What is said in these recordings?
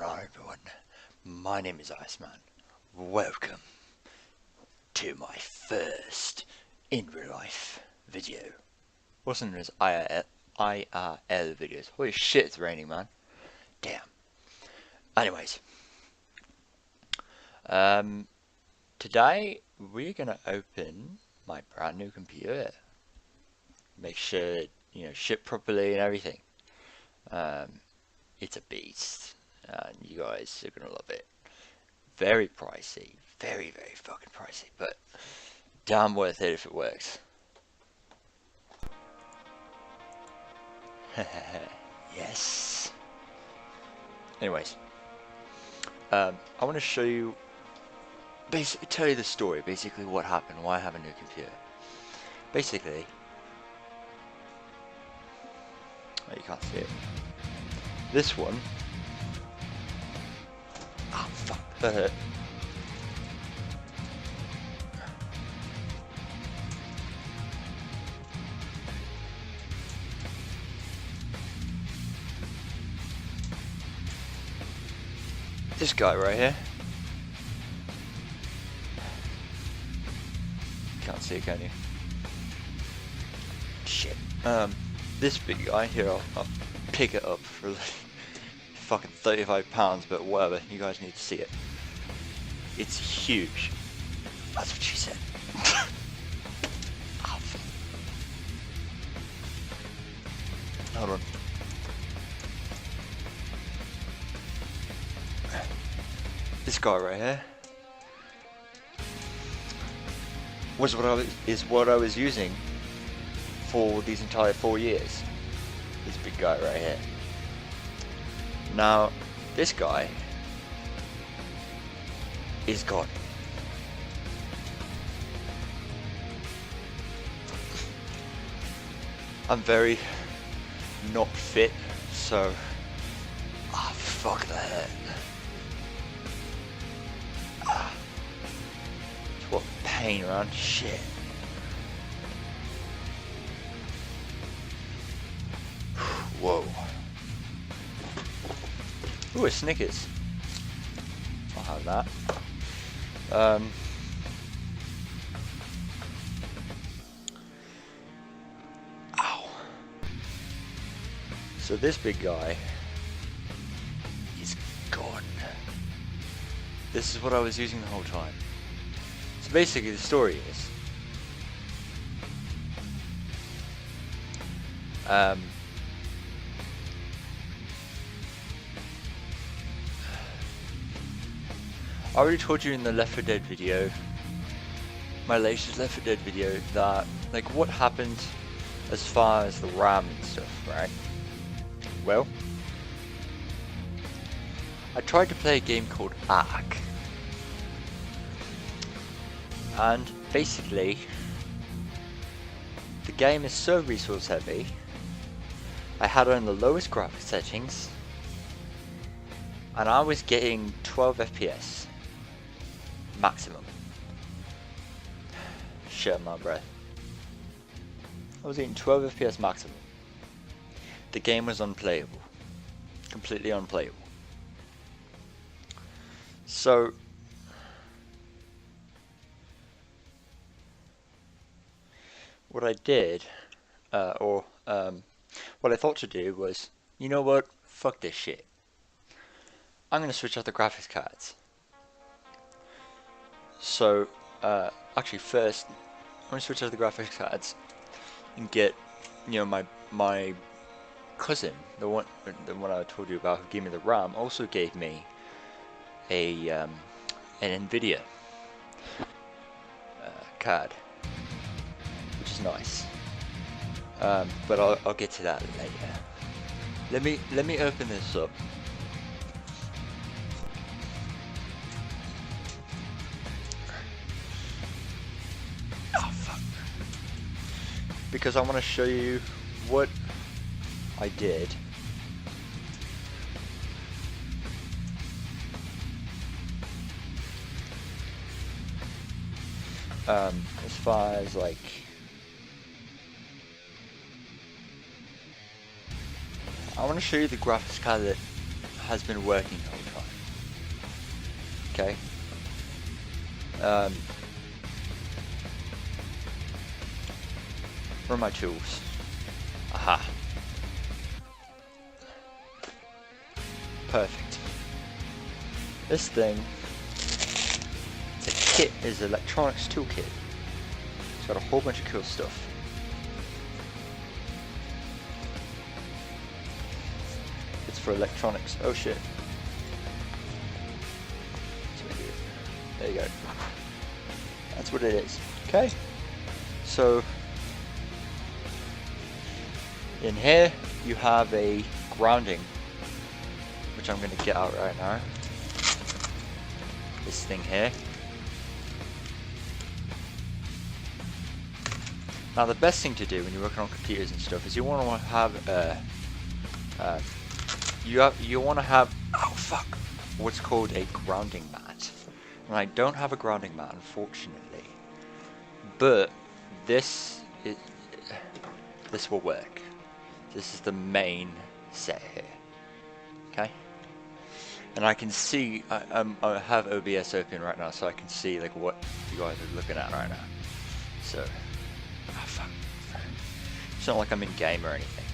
going on, everyone? My name is Iceman. Welcome to my first in real life video. Also known as IRL videos. Holy shit, it's raining, man. Damn. Anyways. Today we're gonna open my brand new computer. Make sure it, ship properly and everything. It's a beast, and you guys are gonna love it. Very pricey, very fucking pricey, but damn worth it if it works. Yes. Anyways, I want to show you, basically tell you the story, basically what happened, why I have a new computer. Basically, oh, you can't see it. This one, oh fuck, that hurt. This guy right here. Can't see it, can you? Shit. This big guy here, I'll pick it up for like fucking 35 pounds, but whatever, you guys need to see it. It's huge. That's what she said. Oh, hold on. This guy right here is what I was using for these entire 4 years. This big guy right here. Now, this guy is gone. I'm very not fit, so fuck that. What pain around shit. Whoa. Ooh, a Snickers. I'll have that. Ow. So this big guy is gone. This is what I was using the whole time. So basically the story is I already told you in the Left 4 Dead video, my latest Left 4 Dead video, that like what happened as far as the RAM and stuff, right? Well, I tried to play a game called Ark, and basically the game is so resource heavy. I had it on the lowest graphics settings and I was getting 12 FPS maximum. Shit, my breath. I was getting 12 FPS maximum. The game was unplayable. Completely unplayable. So what I did, what I thought to do was, you know what, fuck this shit. I'm gonna switch out the graphics cards. So, actually first, I'm gonna switch out the graphics cards and get, my cousin, the one I told you about who gave me the RAM, also gave me an NVIDIA card, which is nice. But I'll get to that later. Let me open this up. Oh fuck! Because I want to show you what I did. As far as like I want to show you the graphics card that has been working the whole Okay. Where are my tools? Aha. Perfect. This thing, the kit is electronics toolkit. It's got a whole bunch of cool stuff. It's for electronics. Oh shit. There you go. That's what it is. Okay. So in here you have a grounding, which I'm going to get out right now. This thing here. Now the best thing to do when you're working on computers and stuff is you want to have you want to have what's called a grounding mat. And I don't have a grounding mat, unfortunately, but this will work. This is the main set here. Okay. And I can see, I have OBS open right now, so I can see like what you guys are looking at right now. So, it's not like I'm in game or anything.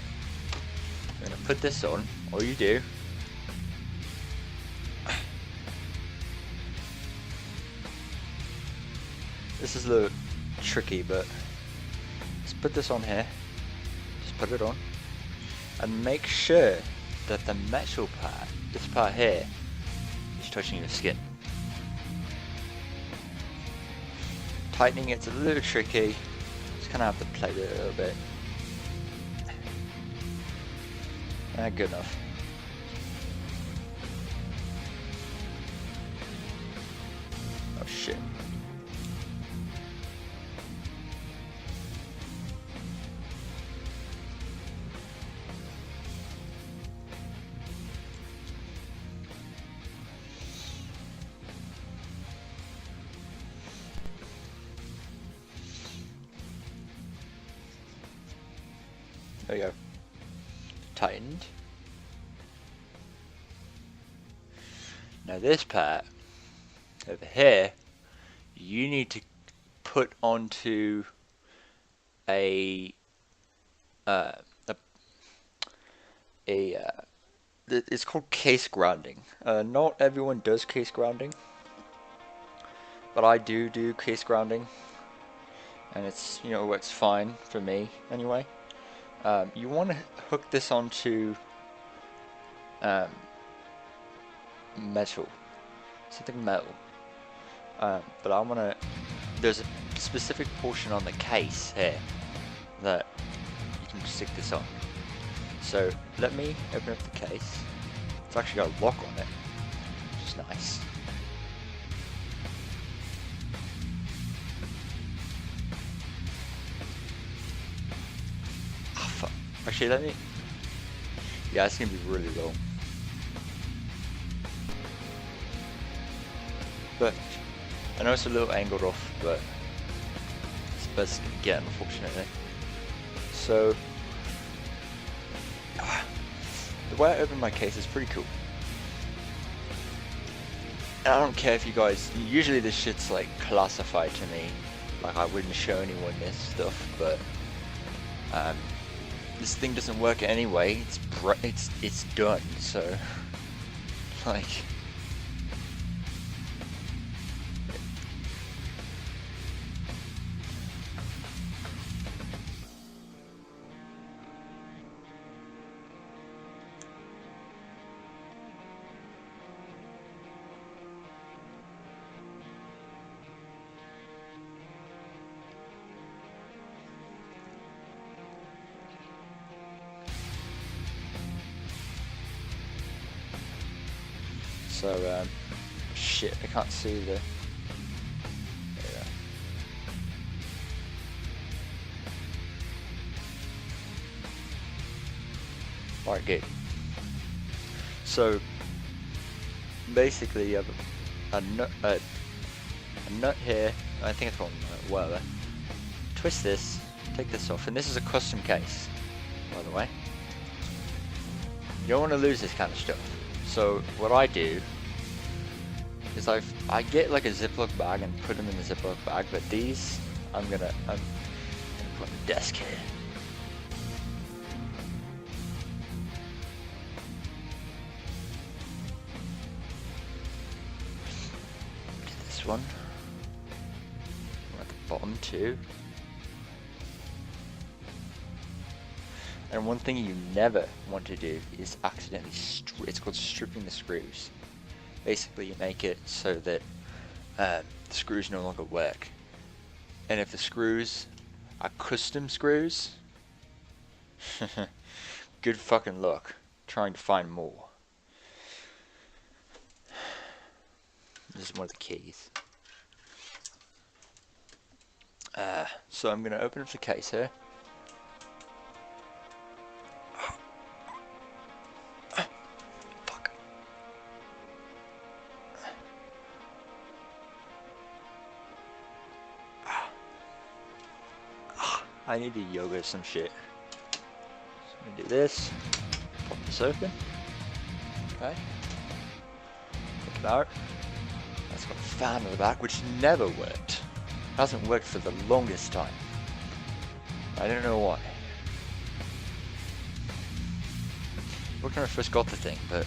I'm gonna put this on. All you do, this is a little tricky, but just put this on here. Just put it on, and make sure that the metal part, this part here, is touching your skin. Tightening it's a little tricky. Just kind of have to play with it a little bit. Good enough. Oh shit. There we go. Tightened. Now this part over here, you need to put onto it's called case grounding. Not everyone does case grounding, but I do case grounding, and it's, you know, it works fine for me anyway. You want to hook this onto metal, something metal, but I want to, there's a specific portion on the case here that you can stick this on. So let me open up the case. It's actually got a lock on it, which is nice. Actually, let me... Yeah, it's going to be really low. But I know it's a little angled off, but it's the best it's going to get, unfortunately. So, the way I open my case is pretty cool. And I don't care if you guys... Usually this shit's like classified to me. Like I wouldn't show anyone this stuff, but... this thing doesn't work anyway. It's done. So, like, so, shit, I can't see the... There we go. Alright, good. So, basically you have a nut here, I think it's called a nut, whatever. Twist this, take this off, and this is a custom case, by the way. You don't want to lose this kind of stuff. So what I do is I get like a Ziploc bag and put them in the Ziploc bag, but these I'm gonna put on the desk here. This one at the bottom too. And one thing you never want to do is accidentally it's called stripping the screws. Basically, you make it so that the screws no longer work. And if the screws are custom screws, good fucking luck trying to find more. This is one of the keys. So I'm going to open up the case here. I need to yoga some shit. So I'm gonna do this. Pop this open. Okay. Put it out. That's got a fan on the back, which never worked. Hasn't worked for the longest time. I don't know why. Worked when I first got the thing, but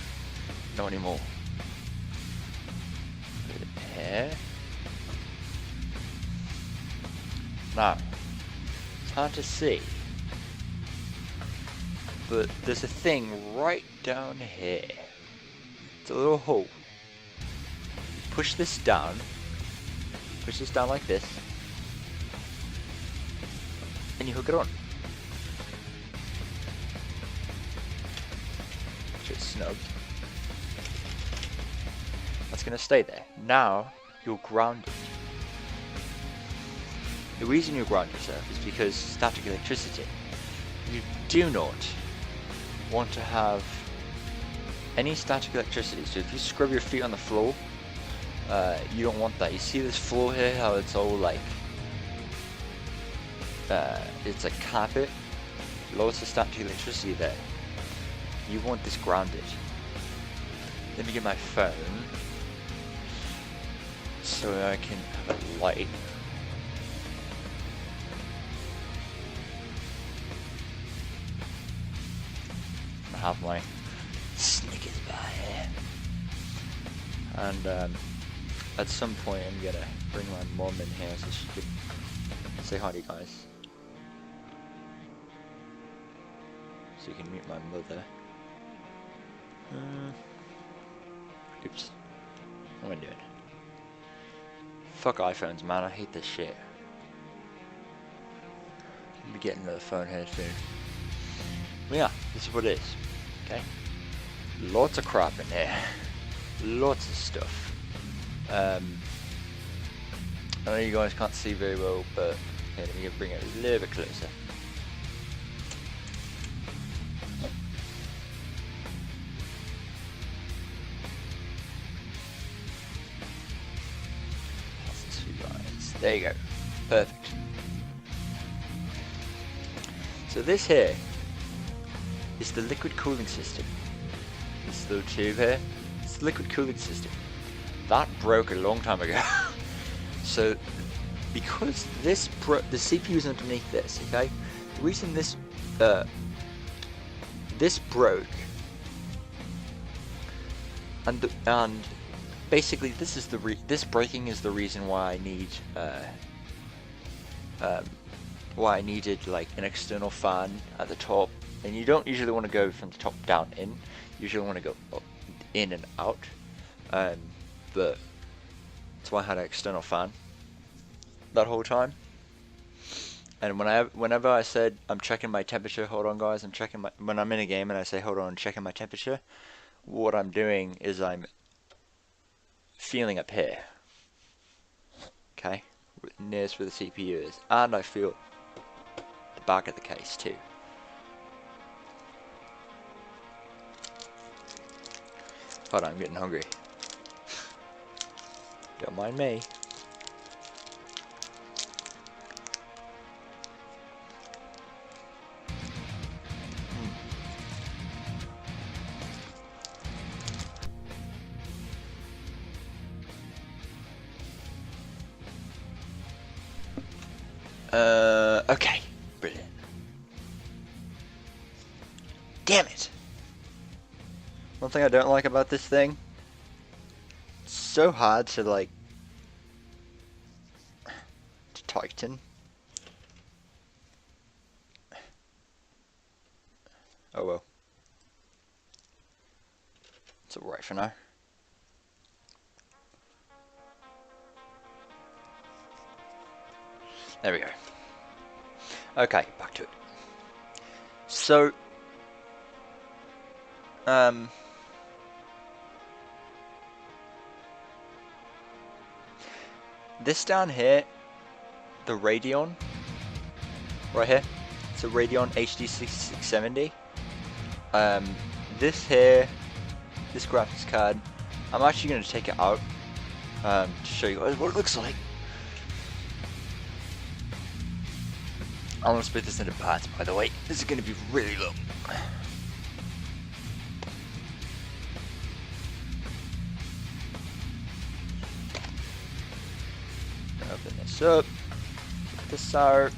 not anymore. Put it here. Now. Hard to see, but there's a thing right down here. It's a little hole. Push this down like this, and you hook it on. Just snug. That's gonna stay there. Now you're grounded. The reason you ground yourself is because static electricity. You do not want to have any static electricity. So if you scrub your feet on the floor, you don't want that. You see this floor here, how it's all like, it's a carpet, lots of static electricity there. You want this grounded. Let me get my phone so I can have a light. Have my Snickers bar here, and at some point I'm gonna bring my mom in here so she can say hi to you guys, so you can meet my mother. Oops, what am I doing? Fuck iPhones, man, I hate this shit. I'll be getting another phone here soon. Yeah, this is what it is. Okay, lots of crap in there, lots of stuff. I know you guys can't see very well, but here, let me bring it a little bit closer. There you go, perfect. So this here is the liquid cooling system. This little tube here, it's the liquid cooling system. That broke a long time ago. So, because the CPU is underneath this, okay? The reason this broke, and basically this is this breaking is the reason why I needed like an external fan at the top. And you don't usually want to go from the top down in. You usually want to go up, in and out. But that's why I had an external fan that whole time. And whenever I said I'm checking my temperature, hold on guys, when I'm in a game and I say hold on, I'm checking my temperature, what I'm doing is I'm feeling up here. Okay, nearest where the CPU is, and I feel the back of the case too. Hold on, I'm getting hungry. Don't mind me. Okay, brilliant. Damn it! One thing I don't like about this thing, it's so hard to like to tighten. Oh well. It's alright for now. There we go. Okay, back to it. So, this down here, the Radeon, right here, it's a Radeon HD 6670. This here, this graphics card, I'm actually going to take it out to show you guys what it looks like. I'm going to split this into parts, by the way. This is going to be really long. Open this up. Get this out.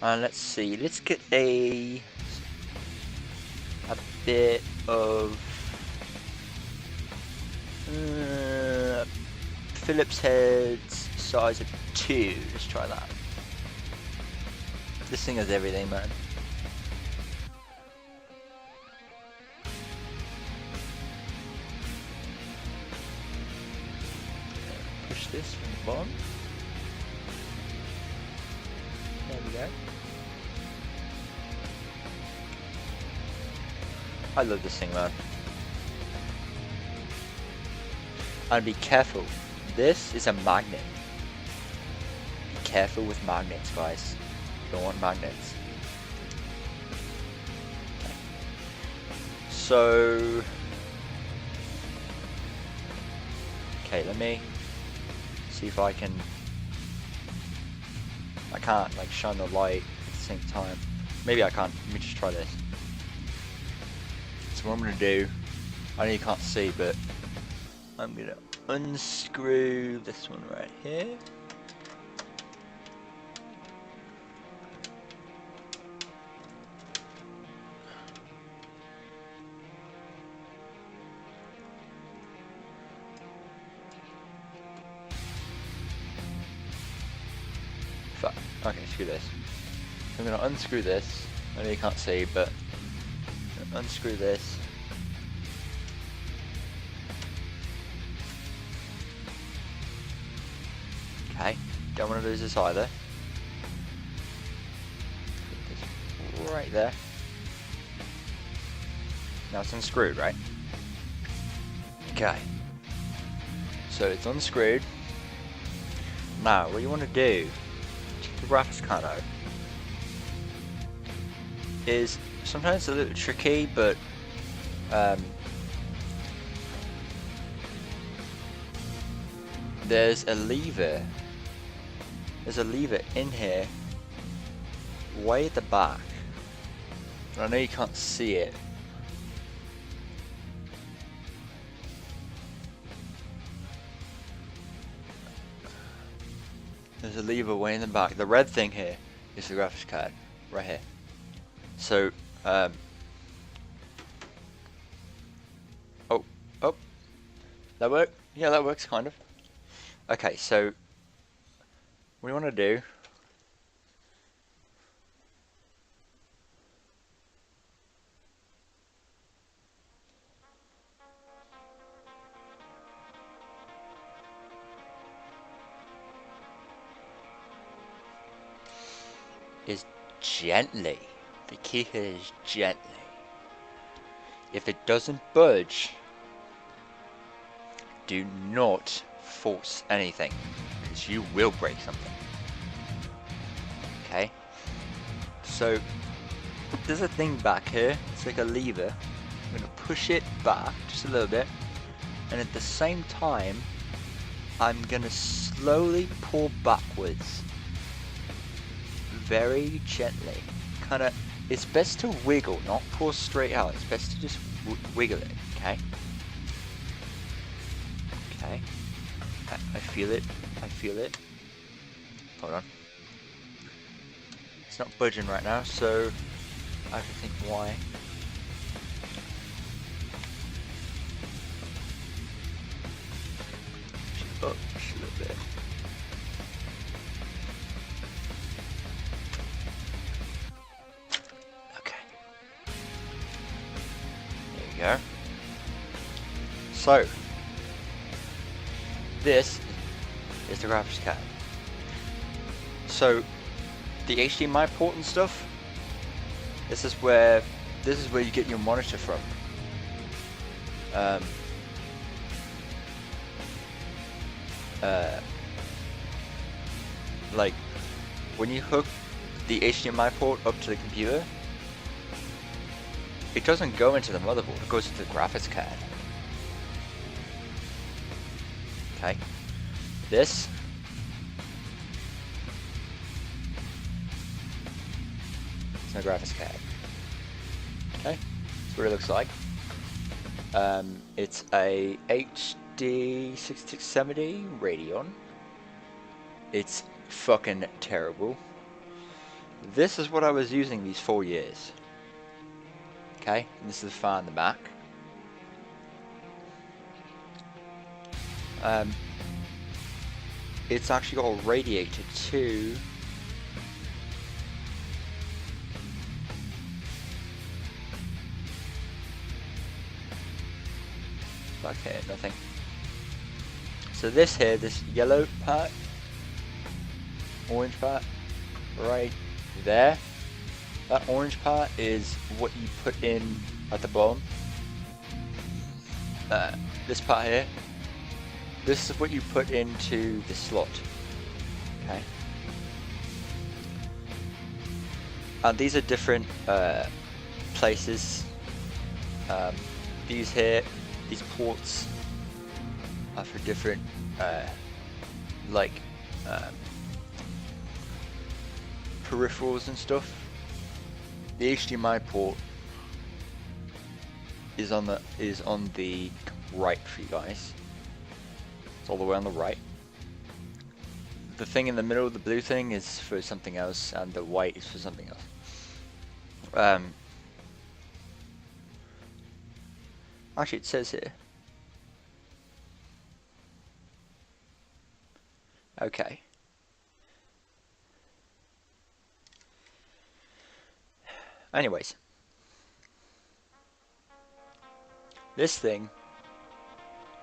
And let's see. Let's get a bit of Phillips heads size of 2. Let's try that. This thing has everything, man. Push this from the bottom. There we go. I love this thing, man. And be careful. This is a magnet. Be careful with magnets, guys. Don't want magnets. Okay. So, okay, let me see if I can't like shine the light at the same time. Maybe I can't. Let me just try this. So what I'm gonna do, I know you can't see, but I'm gonna unscrew this one right here. Fuck. Okay, screw this. I'm gonna unscrew this. I know you can't see, but I'm gonna unscrew this. Okay, don't want to lose this either. Put this right there. Now it's unscrewed, right? Okay. So it's unscrewed. Now, what you want to do, take the graphics card out, is sometimes it's a little tricky, but there's a lever. There's a lever in here, way at the back. And I know you can't see it. There's a lever way in the back. The red thing here is the graphics card, right here. So, oh, that work? Yeah, that works kind of. Okay, so what we want to do is gently. The key here is gently. If it doesn't budge, do not force anything, because you will break something. Okay? So, there's a thing back here. It's like a lever. I'm going to push it back just a little bit, and at the same time, I'm going to slowly pull backwards. Very gently. Kind of, it's best to wiggle, not pull straight out. It's best to just wiggle it, okay? Okay. I feel it. I feel it. Hold on. It's not budging right now, so I have to think why. Up just a little bit. Okay. There you go. So, this is the graphics card. So, the HDMI port and stuff, this is where you get your monitor from. Like when you hook the HDMI port up to the computer, it doesn't go into the motherboard, it goes into the graphics card. Okay, this is my graphics card. Okay, that's what it looks like. It's a HD 6670 Radeon. It's fucking terrible. This is what I was using these 4 years. Okay, and this is the fan in the back. It's actually got a radiator too. Okay, nothing. So this here, this yellow part, orange part, right there, that orange part is what you put in at the bottom. This part here, this is what you put into the slot. Okay. And these are different places. These here, these ports are for different peripherals and stuff. The HDMI port is on the right for you guys. It's all the way on the right. The thing in the middle, the blue thing, is for something else, and the white is for something else. Actually, it says here. Okay. Anyways, this thing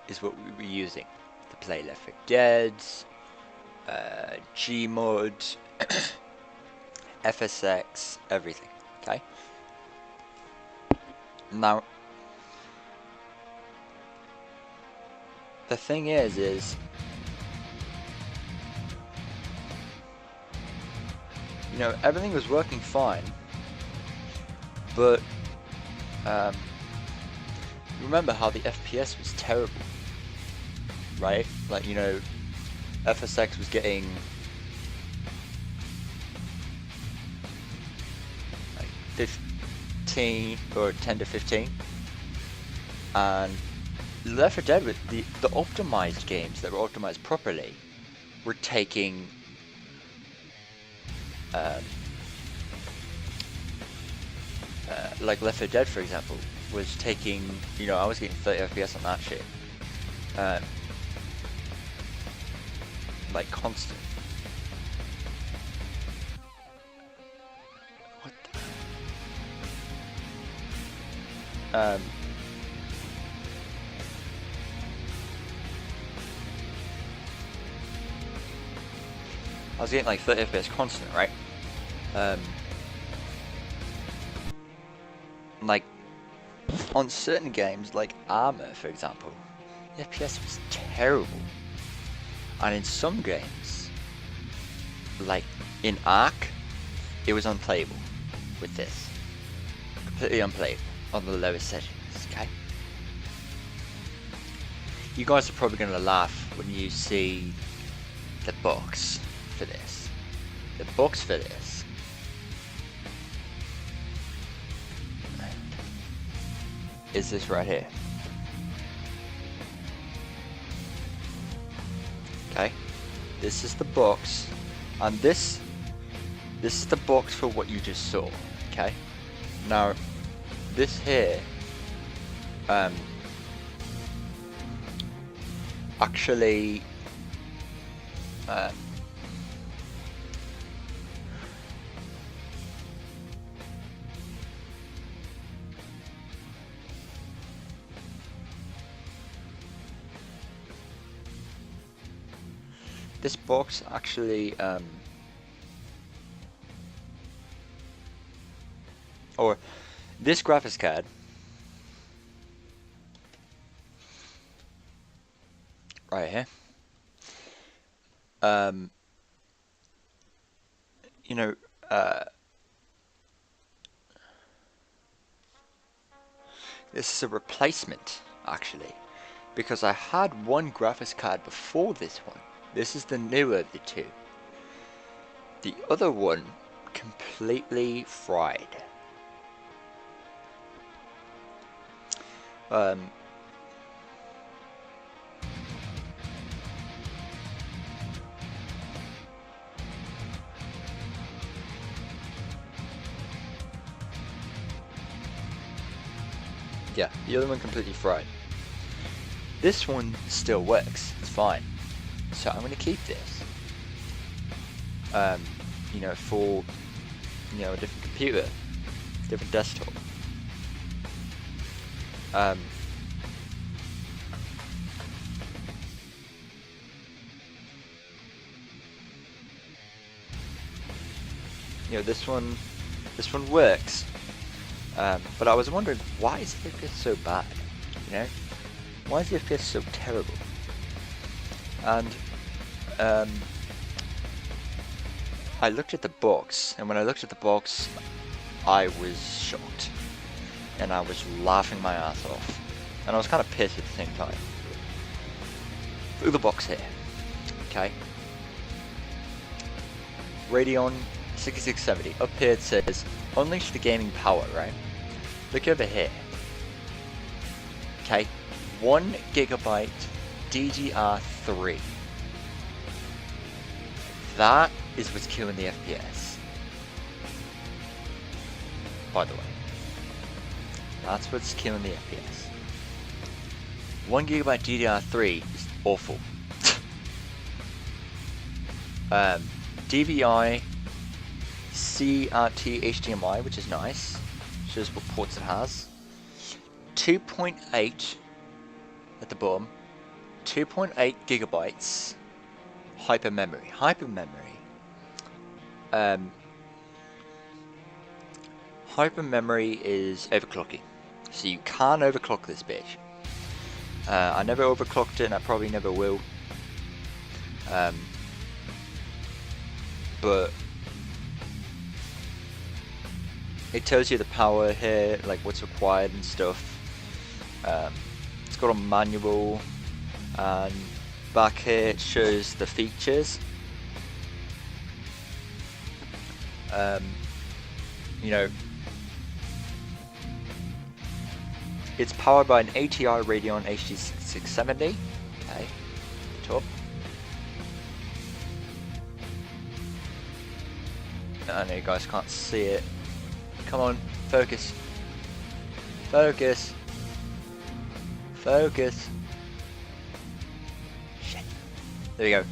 is what we were using to play Left 4 Dead, Gmod, FSX, everything. Okay. Now, the thing is you know, everything was working fine, but remember how the FPS was terrible, right? Like, you know, FSX was getting like 15 or 10 to 15, and Left 4 Dead, with the optimized games that were optimized properly were taking like Left 4 Dead, for example, was taking, you know, I was getting 30 FPS on that shit, like constant. What the? I was getting like 30 FPS constant, right? Like on certain games, like Armor, for example, the FPS was terrible, and in some games, like in Ark, it was unplayable with this, completely unplayable on the lowest settings. Okay, you guys are probably gonna laugh when you see the box for this. The box for this is this right here. Okay, this is the box And this is the box for what you just saw. Okay. Now, this here, actually, this box actually, or this graphics card, right here, you know, this is a replacement actually, because I had one graphics card before this one. This is the newer of the two. The other one completely fried. Yeah, the other one completely fried. This one still works, it's fine. So I'm gonna keep this. You know, for, you know, a different computer, different desktop. You know, this one works. But I was wondering, why is the FPS so bad? You know, why is the FPS so terrible? And I looked at the box, and when I looked at the box, I was shocked, and I was laughing my ass off, and I was kind of pissed at the same time. Look at the box here, okay? Radeon 6670. Up here it says, unleash the gaming power, right? Look over here. Okay, 1 GB DDR3. That is what's killing the FPS. By the way. That's what's killing the FPS. 1 GB DDR3 is awful. DVI CRT HDMI, which is nice. Shows what ports it has. 2.8 at the bottom. 2.8 gigabytes hyper memory. Hyper memory is overclocking, so you can overclock this bitch. I never overclocked it, and I probably never will. But it tells you the power here, like what's required and stuff. It's got a manual, and back here it shows the features. You know, it's powered by an ATI Radeon HD 6670. Okay, top. I know you guys can't see it. Come on, focus. Focus. Focus. Shit. There we go.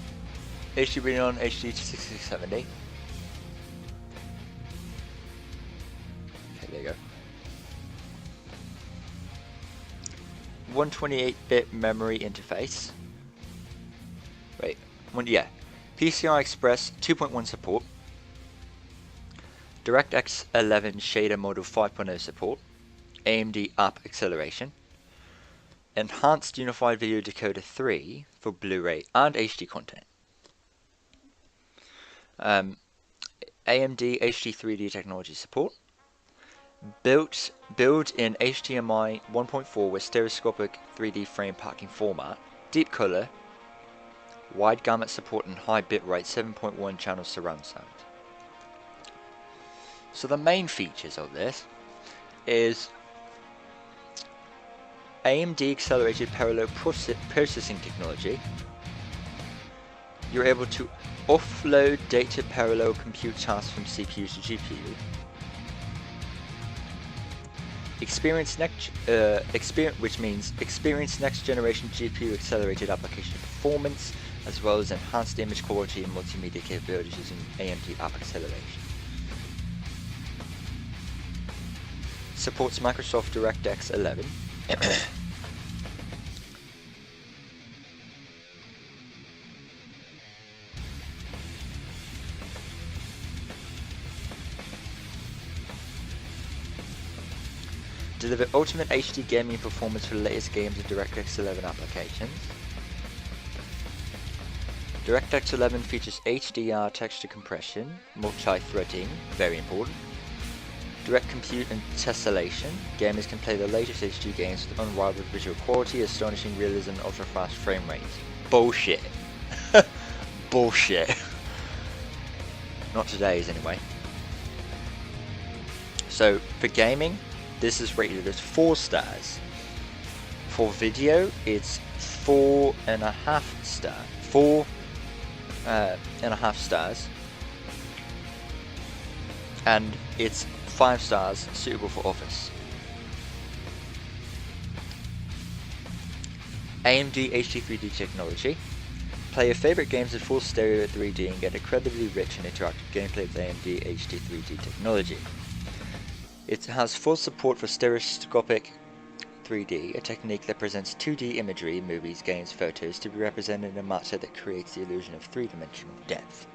HD Radeon HD 6670. Okay, there you go. 128-bit memory interface. Wait, yeah. PCI Express 2.1 support. DirectX 11 shader model 5.0 support. AMD app acceleration. Enhanced Unified Video Decoder 3 for Blu-ray and HD content. AMD HD 3D technology support. Built-in HDMI 1.4 with stereoscopic 3D frame packing format. Deep color. Wide gamut support and high bitrate 7.1 channel surround sound. So the main features of this is AMD accelerated parallel processing technology. You're able to offload data parallel compute tasks from CPU to GPU. Which means experience next generation GPU accelerated application performance, as well as enhanced image quality and multimedia capabilities using AMD app acceleration. Supports Microsoft DirectX 11. Deliver ultimate HD gaming performance for the latest games and DirectX 11 applications. DirectX 11 features HDR texture compression, multi-threading, very important, direct compute and tessellation. Gamers can play the latest HD games with unrivaled visual quality, astonishing realism and ultra-fast frame rates. Bullshit. Bullshit. Not today's anyway. So, for gaming, this is rated as 4 stars. For video, it's 4.5 stars. 4.5 stars. And it's 5 stars, suitable for office. AMD HD3D technology. Play your favorite games in full stereo 3D and get incredibly rich and interactive gameplay with AMD HD3D technology. It has full support for stereoscopic 3D, a technique that presents 2D imagery, movies, games, photos to be represented in a matter that creates the illusion of three-dimensional depth.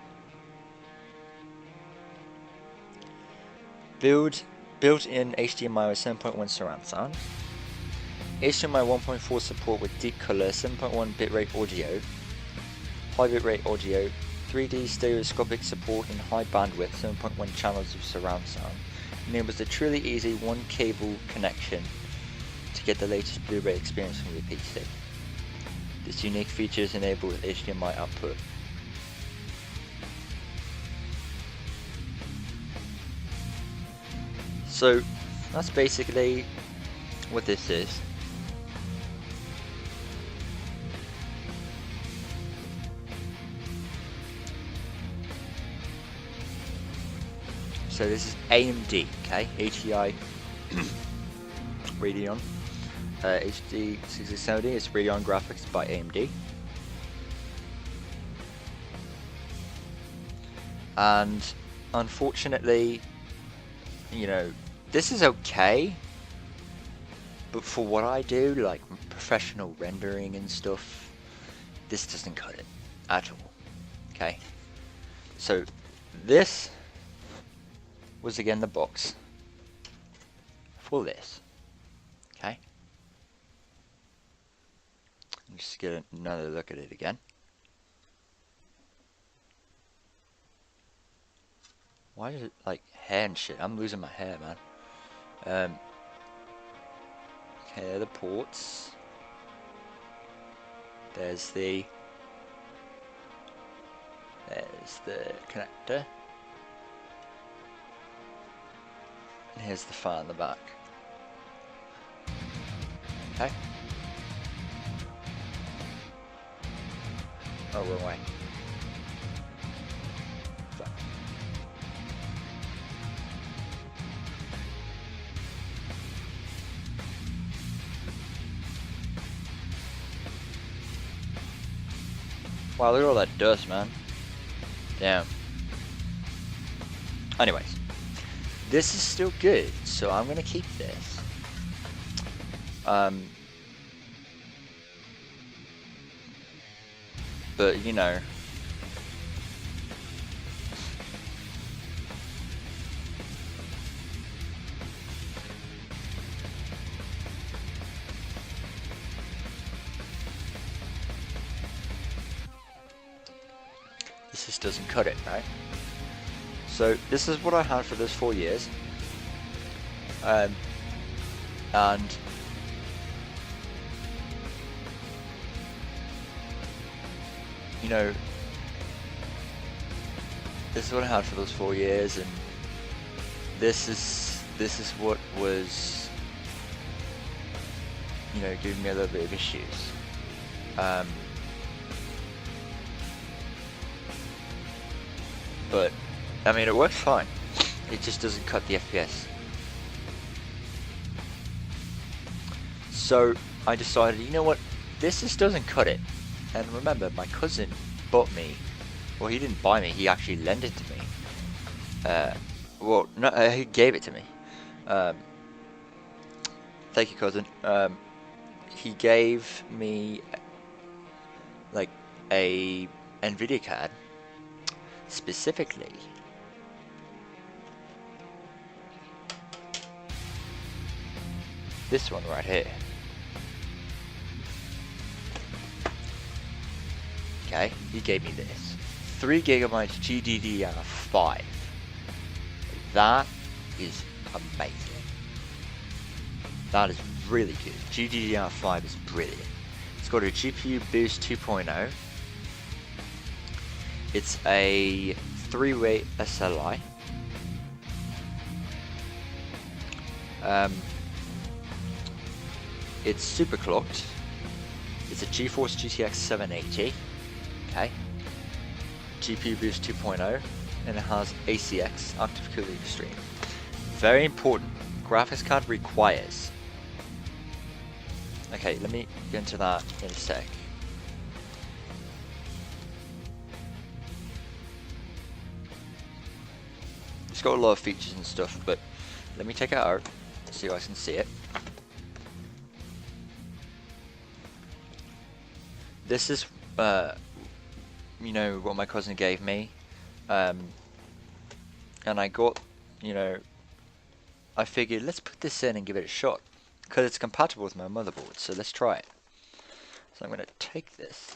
Built-in HDMI with 7.1 surround sound. HDMI 1.4 support with deep color, 7.1 bitrate audio, high bitrate audio, 3D stereoscopic support in high bandwidth, 7.1 channels of surround sound. Enables a truly easy one cable connection to get the latest Blu-ray experience from your PC. This unique feature is enabled with HDMI output. So that's basically what this is. So this is AMD, okay, ATI Radeon, HD 6070 is Radeon graphics by AMD. And unfortunately, you know, this is okay, but for what I do, like professional rendering and stuff, this doesn't cut it at all, okay? So this was again the box for this, okay? Just get another look at it again. Why is it like hair and shit? I'm losing my hair, man. Okay, the ports. There's the connector. And here's the fan in the back. Okay. Oh, wrong way. So. Wow, look at all that dust, man. Damn. Anyways. This is still good, so I'm gonna keep this. But you know, this just doesn't cut it, right? So this is what I had for those 4 years, and you know, this is what I had for those 4 years, and this is what was, you know, giving me a little bit of issues. but I mean it works fine. It just doesn't cut the FPS. So I decided, you know what, this just doesn't cut it. And remember, my cousin bought me, well, he didn't buy me, he actually lent it to me. Well, no, he gave it to me. Thank you, cousin. He gave me like a NVIDIA card, specifically this one right here. Okay, he gave me this 3GB GDDR5. That is amazing. That is really good. GDDR5 is brilliant. It's got a GPU Boost 2.0. It's a 3-way SLI. It's super clocked. It's a GeForce GTX 780. Okay. GPU Boost 2.0, and it has ACX, Active Cooling Extreme. Very important. Graphics card requires. Okay, let me get into that in a sec. It's got a lot of features and stuff, but let me take it out so you guys can see it. This is, you know, what my cousin gave me, and I got, you know, I figured let's put this in and give it a shot, because it's compatible with my motherboard, so let's try it. So I'm going to take this.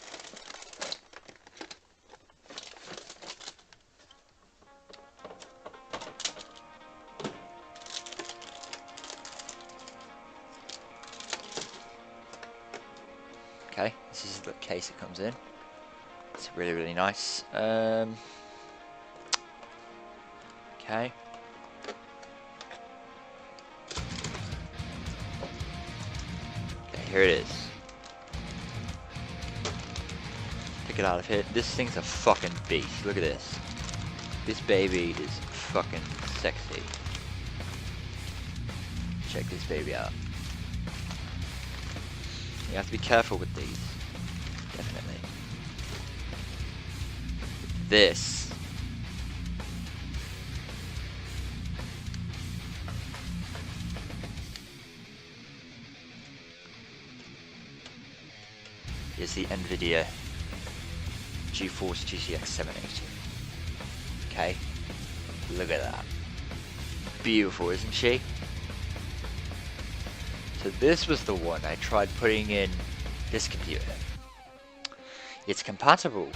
Okay, this is the case it comes in. It's really, really nice. Okay. Okay, here it is. Take it out of here. This thing's a fucking beast. Look at this. This baby is fucking sexy. Check this baby out. You have to be careful with these. Definitely. This. Is the NVIDIA GeForce GTX 780. Okay. Look at that. Beautiful, isn't she? So this was the one I tried putting in this computer. It's compatible,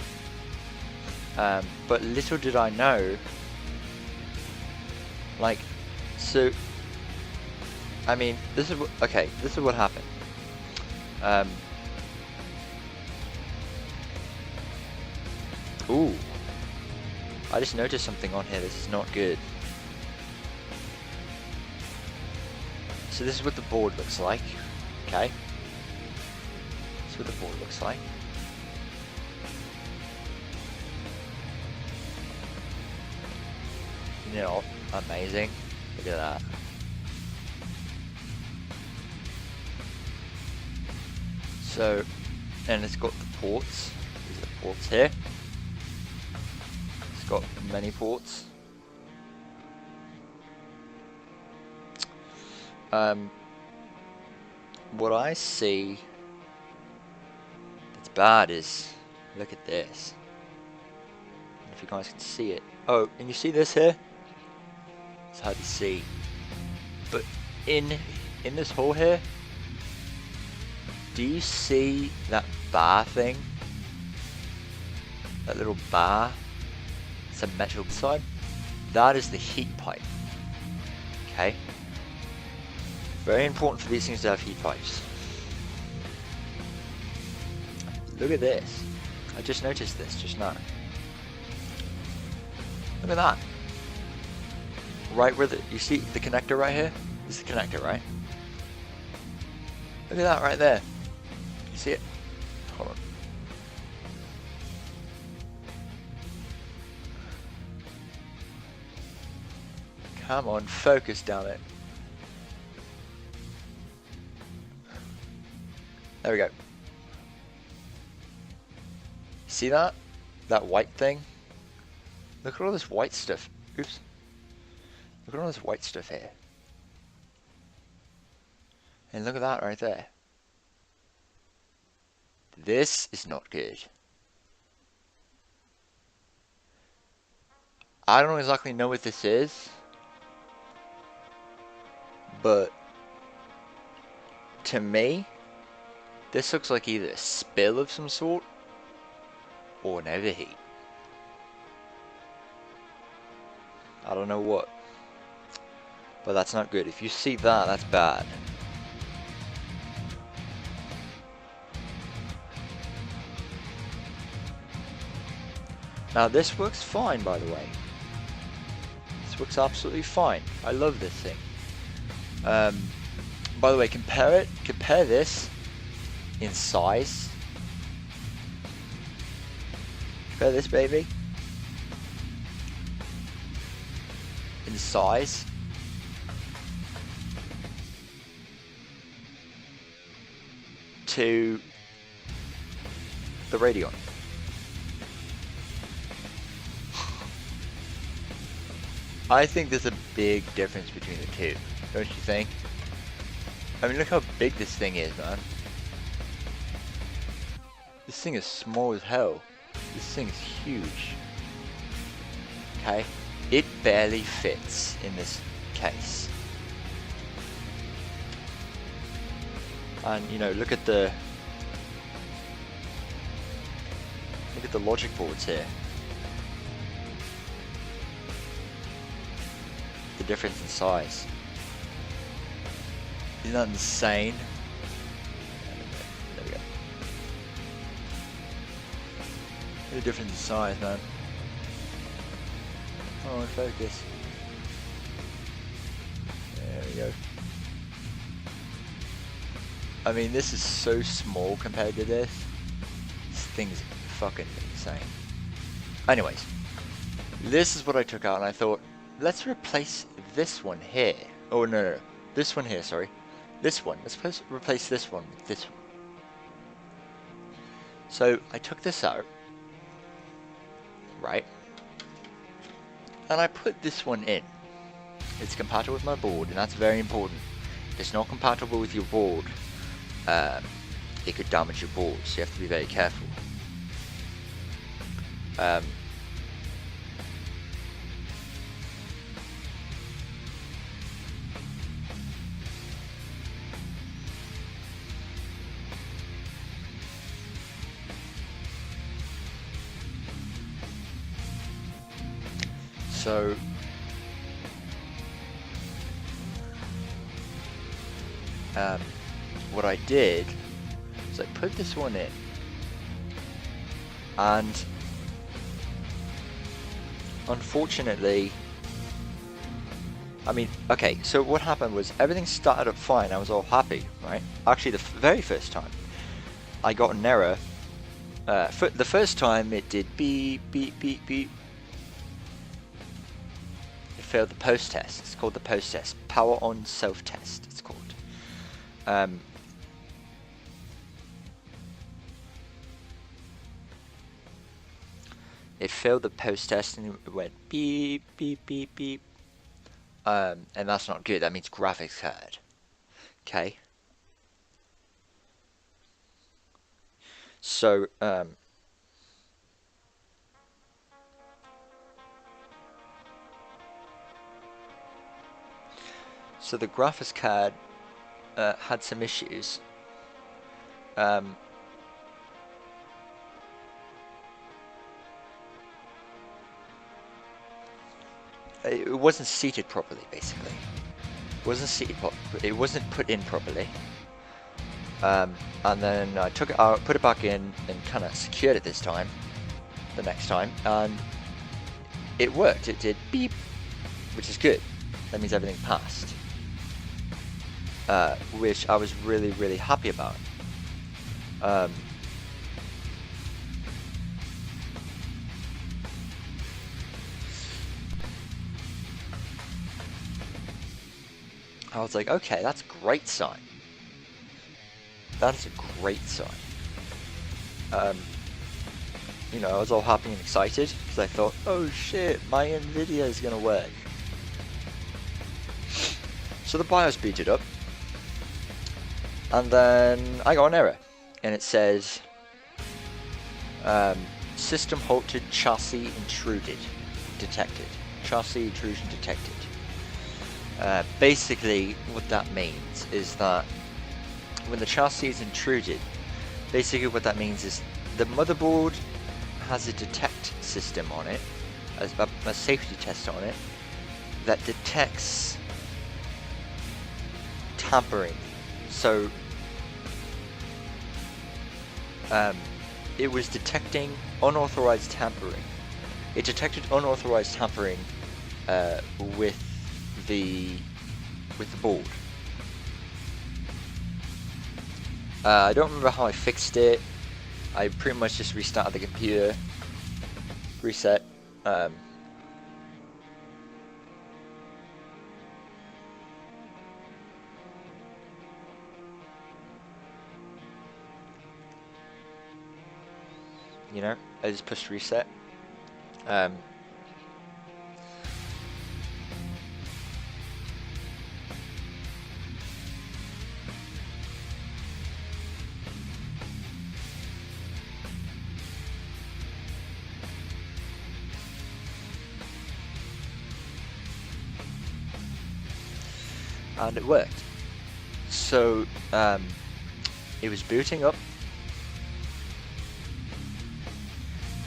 but little did I know, like, so, I mean, this is what, okay, this is what happened. Ooh, I just noticed something on here. This is not good. So this is what the board looks like, okay? This is what the board looks like. You know, amazing. Look at that. So, and it's got the ports. These are the ports here. It's got many ports. What I see that's bad is, look at this. I don't know if you guys can see it. Oh, and you see this here? It's hard to see. But in this hole here, do you see that bar thing? That little bar? It's a metal side. That is the heat pipe. Okay? Very important for these things to have heat pipes. Look at this. I just noticed this just now. Look at that. Right where you see the connector right here? This is the connector, right? Look at that right there. You see it? Hold on. Come on, focus, damn it. There we go. See that? That white thing? Look at all this white stuff. Oops. Look at all this white stuff here. And look at that right there. This is not good. I don't exactly know what this is, but to me, this looks like either a spill of some sort or an overheat. I don't know what, but that's not good. If you see that, that's bad. Now this works fine, by the way. This works absolutely fine. I love this thing. By the way, compare this in size. Compare this baby in size to the Radeon. I think there's a big difference between the two, don't you think? I mean, look how big this thing is, man. This thing is small as hell. This thing is huge. Okay? It barely fits in this case. And, you know, look at the logic boards here. The difference in size. Isn't that insane? There we go. The difference in size, man. Oh, focus. There we go. I mean, this is so small compared to this. This thing's fucking insane. Anyways, this is what I took out, and I thought, let's replace this one here. Oh, no. This one here, sorry. This one. Let's replace this one with this one. So, I took this out. Right. And I put this one in. It's compatible with my board, and that's very important. If it's not compatible with your board, it could damage your board, so you have to be very careful. So what I did is I put this one in, and unfortunately, I mean, okay, so what happened was everything started up fine. I was all happy, right? Actually, the very first time I got an error. For the first time it did beep beep beep beep. It failed the post test. It's called the post test. Power on self test. It's called. It failed the post test and it went beep beep beep beep. And that's not good. That means graphics card. Okay. So so the graphics card had some issues. It wasn't seated properly, basically. It wasn't seated it wasn't put in properly. And then I took it out, put it back in, and kind of secured it this time, the next time, and it worked. It did beep, which is good. That means everything passed, which I was really, really happy about. I was like, okay, that's a great sign. That is a great sign. You know, I was all happy and excited because I thought, oh shit, my NVIDIA is gonna work. So the BIOS booted up, and then I got an error, and it says, system halted, chassis intruded, detected. Chassis intrusion detected. Basically, what that means is that when the chassis is intruded, basically what that means is the motherboard has a detect system on it, a safety test on it, that detects tampering. So it was detecting unauthorized tampering. It detected unauthorized tampering with the board. I don't remember how I fixed it. I pretty much just restarted the computer, reset. You know, I just pushed reset. And it worked. So it was booting up,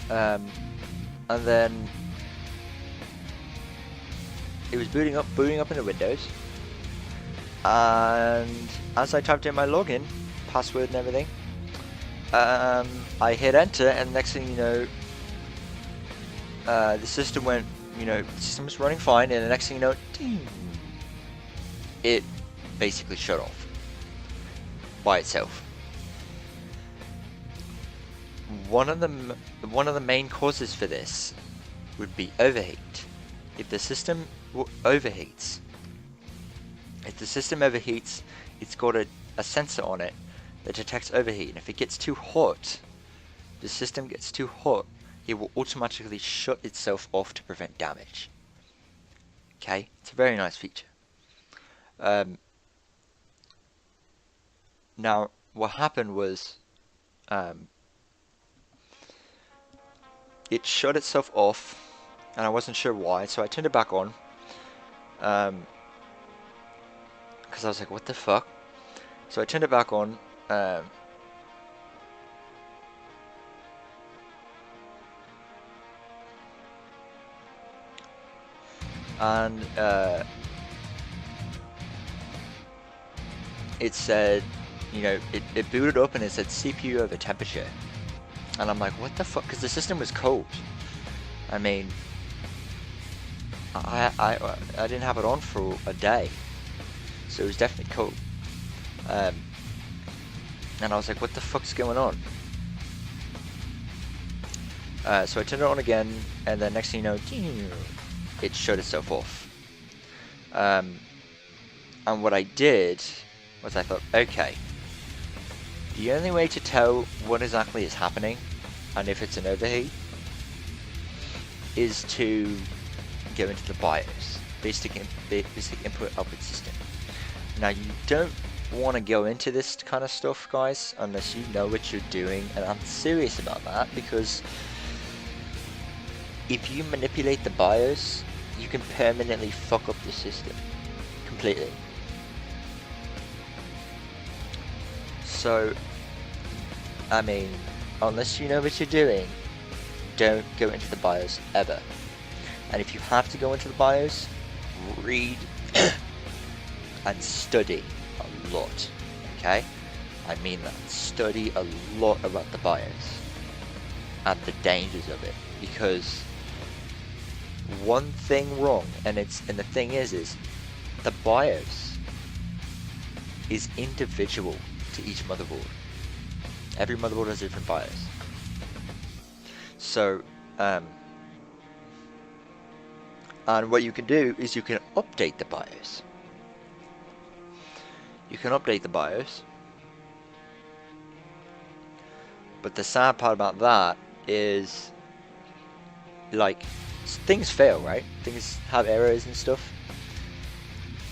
and then it was booting up into Windows, and as I typed in my login, password and everything, I hit enter, and next thing you know, the system went, the system was running fine, and the next thing you know, ding, it basically shut off by itself. One of the main causes for this would be overheat. If the system overheats, it's got a sensor on it that detects overheat, and if it gets too hot, the system gets too hot, it will automatically shut itself off to prevent damage. Okay, it's a very nice feature. Now, what happened was, it shut itself off, and I wasn't sure why, so I turned it back on, because I was like, what the fuck? So I turned it back on, and it said, it booted up and it said CPU over temperature. And I'm like, what the fuck? Because the system was cold. I mean, I didn't have it on for a day, so it was definitely cold. And I was like, what the fuck's going on? So I turned it on again, and then next thing you know, it shut itself off. And what I did was I thought, okay, the only way to tell what exactly is happening and if it's an overheat is to go into the BIOS, basic input output system. Now, you don't want to go into this kind of stuff, guys, unless you know what you're doing, and I'm serious about that, because if you manipulate the BIOS, you can permanently fuck up the system completely. So, I mean, unless you know what you're doing, don't go into the BIOS ever. And if you have to go into the BIOS, read and study a lot, okay? I mean that. Study a lot about the BIOS and the dangers of it, because one thing wrong, and the thing is the BIOS is individual to each motherboard. Every motherboard has a different BIOS. So, and what you can do is you can update the BIOS. you can update the BIOS. But the sad part about that is, like, things fail, right? Things have errors and stuff.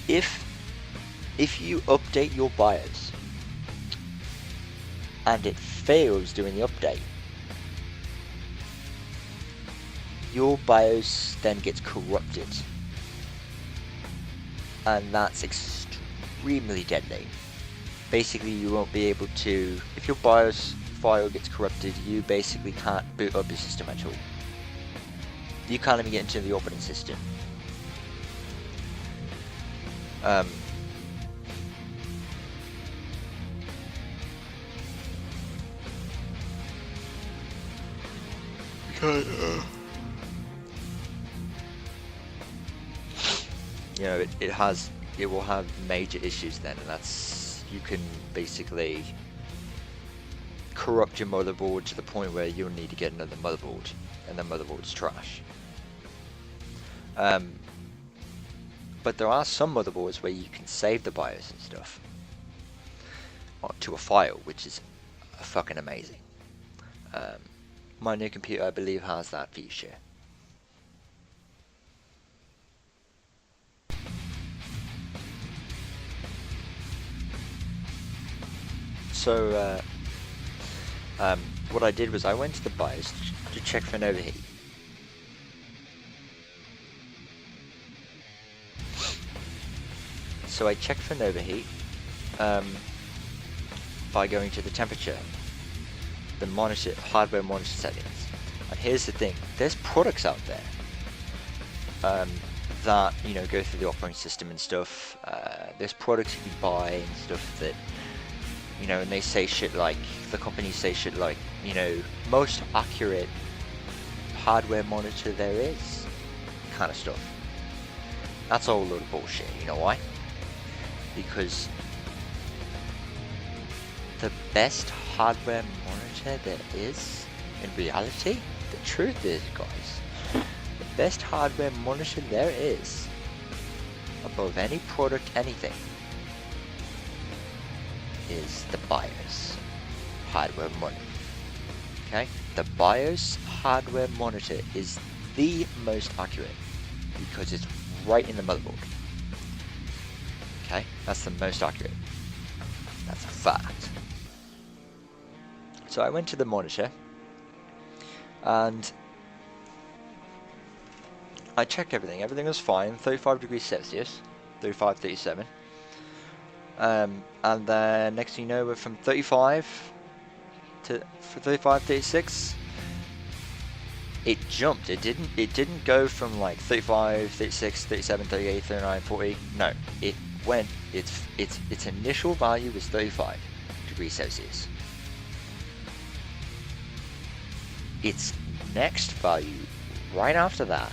If you update your BIOS and it fails doing the update, your BIOS then gets corrupted, and that's extremely deadly. Basically, you won't be able to, if your BIOS file gets corrupted, you basically can't boot up your system at all. You can't even get into the operating system. You know, it will have major issues then, and that's, you can basically corrupt your motherboard to the point where you'll need to get another motherboard, and the motherboard's trash. But there are some motherboards where you can save the BIOS and stuff to a file, which is fucking amazing. My new computer, I believe, has that feature. So what I did was I went to the BIOS to check for an overheat. So I checked for an overheat by going to the temperature, the monitor, hardware monitor settings. And here's the thing: there's products out there that, you know, go through the operating system and stuff. There's products you can buy and stuff that, you know, and they say shit like, the companies say shit like, you know, most accurate hardware monitor there is, kind of stuff. That's all a load of bullshit. You know why? Because the best hardware monitor there is, in reality, the truth is, guys, the best hardware monitor there is, above any product, anything, is the BIOS hardware monitor. Okay? The BIOS hardware monitor is the most accurate because it's right in the motherboard. Okay? That's the most accurate. That's a fact. So I went to the monitor and I checked everything. Everything was fine. 35 degrees Celsius. 35, 37. And then next thing you know, we're from 35 to 35, 36. It jumped. It didn't go from like 35, 36, 37, 38, 39, 40. No, it went. Its initial value was 35 degrees Celsius. Its next value, right after that,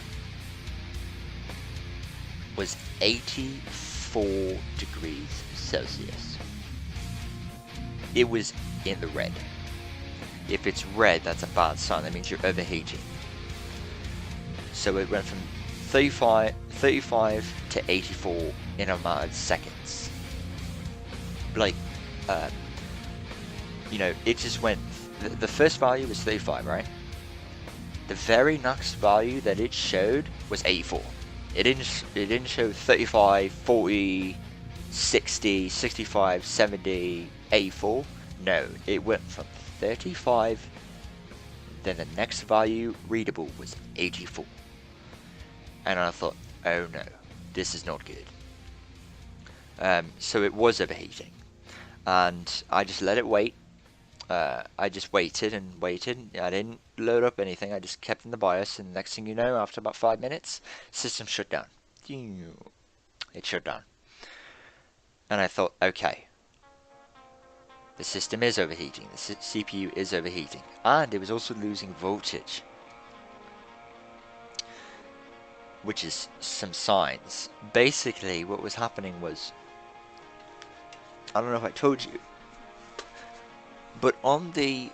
was 84 degrees Celsius. It was in the red. If it's red, that's a bad sign. That means you're overheating. So it went from 35 to 84 in a matter of seconds. Like, you know, it just went. The first value was 35, right? The very next value that it showed was 84. It didn't show 35, 40, 60, 65, 70, 84. No, it went from 35, then the next value readable was 84. And I thought, oh no, this is not good. So it was overheating. And I just let it wait. I just waited and waited. I didn't load up anything. I just kept in the BIOS, and next thing you know, after about 5 minutes, system shut down. It shut down. And I thought, okay, the system is overheating. The CPU is overheating. And it was also losing voltage, which is some signs. Basically, what was happening was, I don't know if I told you, but on the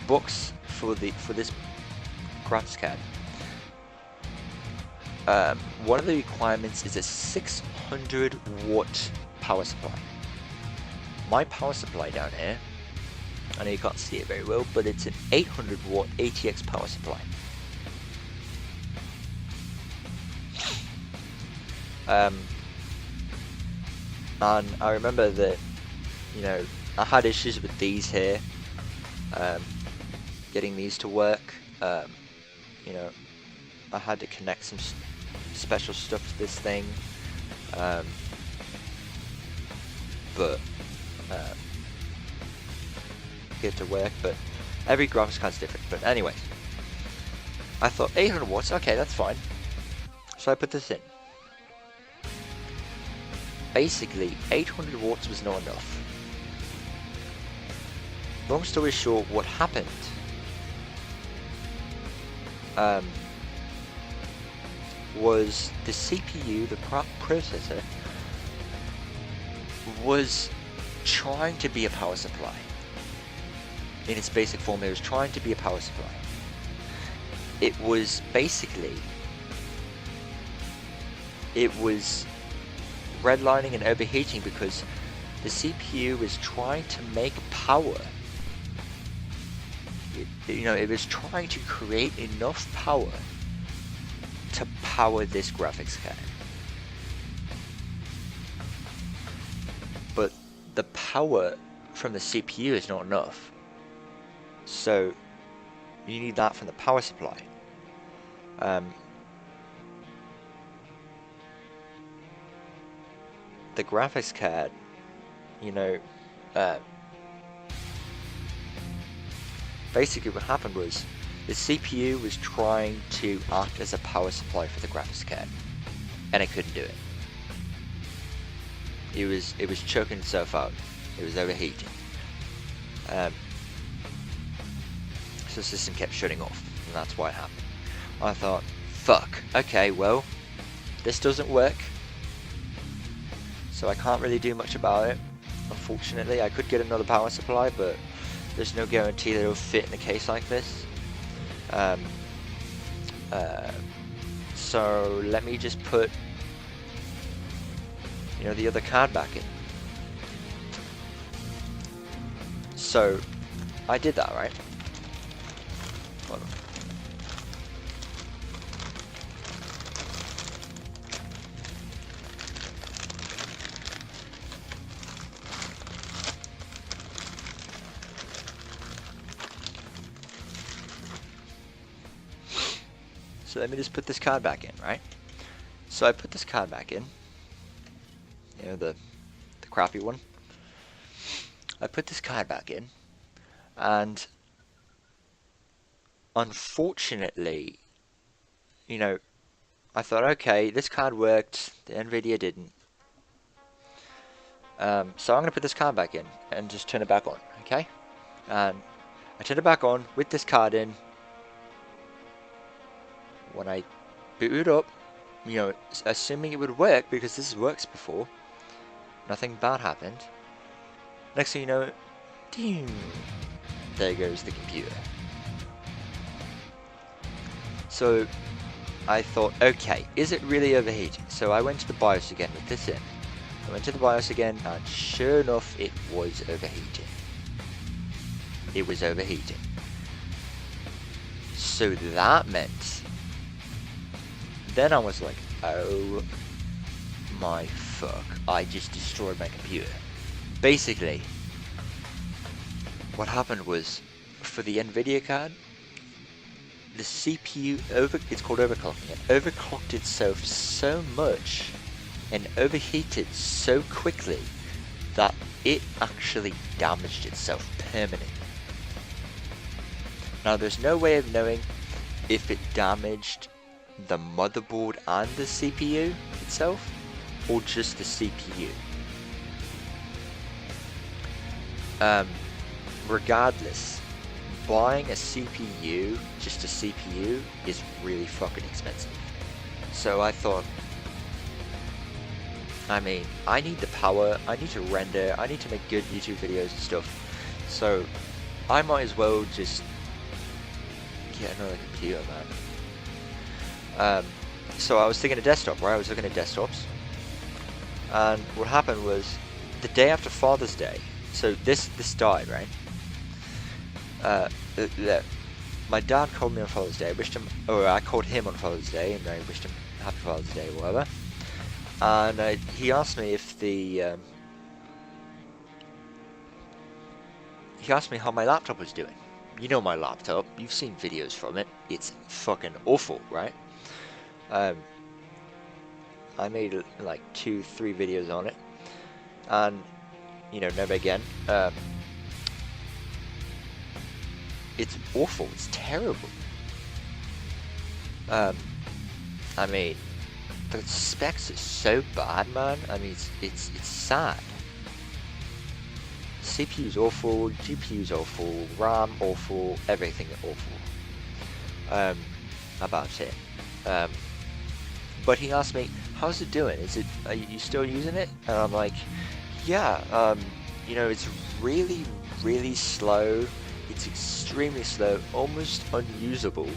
books for this graphics card, one of the requirements is a 600 watt power supply. My power supply down here, I know you can't see it very well, but it's an 800 watt ATX power supply. And I remember that, you know, I had issues with these here, getting these to work. You know, I had to connect some special stuff to this thing, but get it to work. But every graphics card's different. But anyways, I thought 800 watts, okay, that's fine. So I put this in. Basically, 800 watts was not enough. Long story short, what happened was the CPU, the processor, was trying to be a power supply. In its basic form, it was trying to be a power supply. It was basically, it was redlining and overheating because the CPU was trying to make power. You know, it was trying to create enough power to power this graphics card. But the power from the CPU is not enough. So you need that from the power supply. The graphics card, you know, basically what happened was the CPU was trying to act as a power supply for the graphics card, and it couldn't do it. It was choking itself out. It was overheating. So the system kept shutting off, and that's why it happened. I thought, fuck, okay, well, this doesn't work, so I can't really do much about it. Unfortunately, I could get another power supply, but there's no guarantee that it'll fit in a case like this. So let me just put, you know, the other card back in. So I did that, right? Hold on. So let me just put this card back in, right? So I put this card back in, you know, the crappy one. I put this card back in, and unfortunately, you know, I thought, okay, this card worked, the NVIDIA didn't. So I'm going to put this card back in and just turn it back on, okay? And I turned it back on with this card in. When I booted up, you know, assuming it would work because this works before, nothing bad happened. Next thing you know, ding, there goes the computer. So I thought, okay, is it really overheating? So I went to the BIOS again with this in. I went to the BIOS again, and sure enough, it was overheating. It was overheating. So that meant, then I was like, oh my fuck, I just destroyed my computer. Basically, what happened was, for the NVIDIA card, the CPU, it's called overclocking, it overclocked itself so much and overheated so quickly that it actually damaged itself permanently. Now there's no way of knowing if it damaged the motherboard and the CPU itself, or just the CPU. Regardless, buying a CPU, just a CPU, is really fucking expensive. So I thought, I mean, I need the power, I need to render, I need to make good YouTube videos and stuff. So I might as well just get another computer, man. So I was thinking of desktop, right? I was looking at desktops, And what happened was, the day after Father's Day, so this died, right? My dad called me on Father's Day. I wished him, or I called him on Father's Day, and I wished him Happy Father's Day, or whatever. And he asked me if he asked me how my laptop was doing. You know my laptop. You've seen videos from it. It's fucking awful, right? I made like 2-3 videos on it, and never again. It's awful. It's terrible. I mean, the specs are so bad, man. I mean, it's sad. CPU's awful, GPU's awful, RAM awful, everything awful. About it. But he asked me, how's it doing? Are you still using it? And I'm like, yeah, it's really, really slow. It's extremely slow, almost unusable.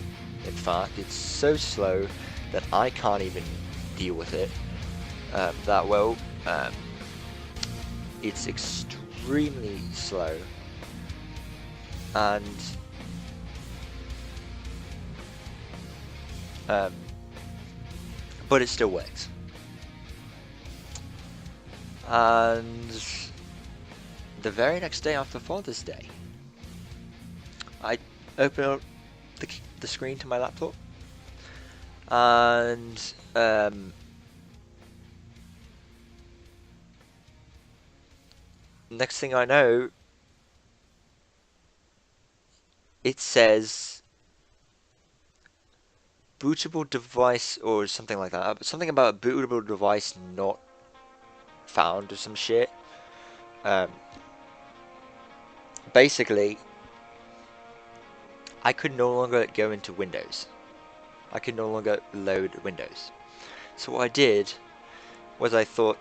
In fact, it's so slow that I can't even deal with it that well. It's extremely slow, and but it still works. And the very next day after Father's Day, I open up the screen to my laptop, and next thing I know, it says bootable device or something like that. Something about a bootable device not found or some shit. Basically, I could no longer go into Windows. I could no longer load Windows. So what I did was I thought,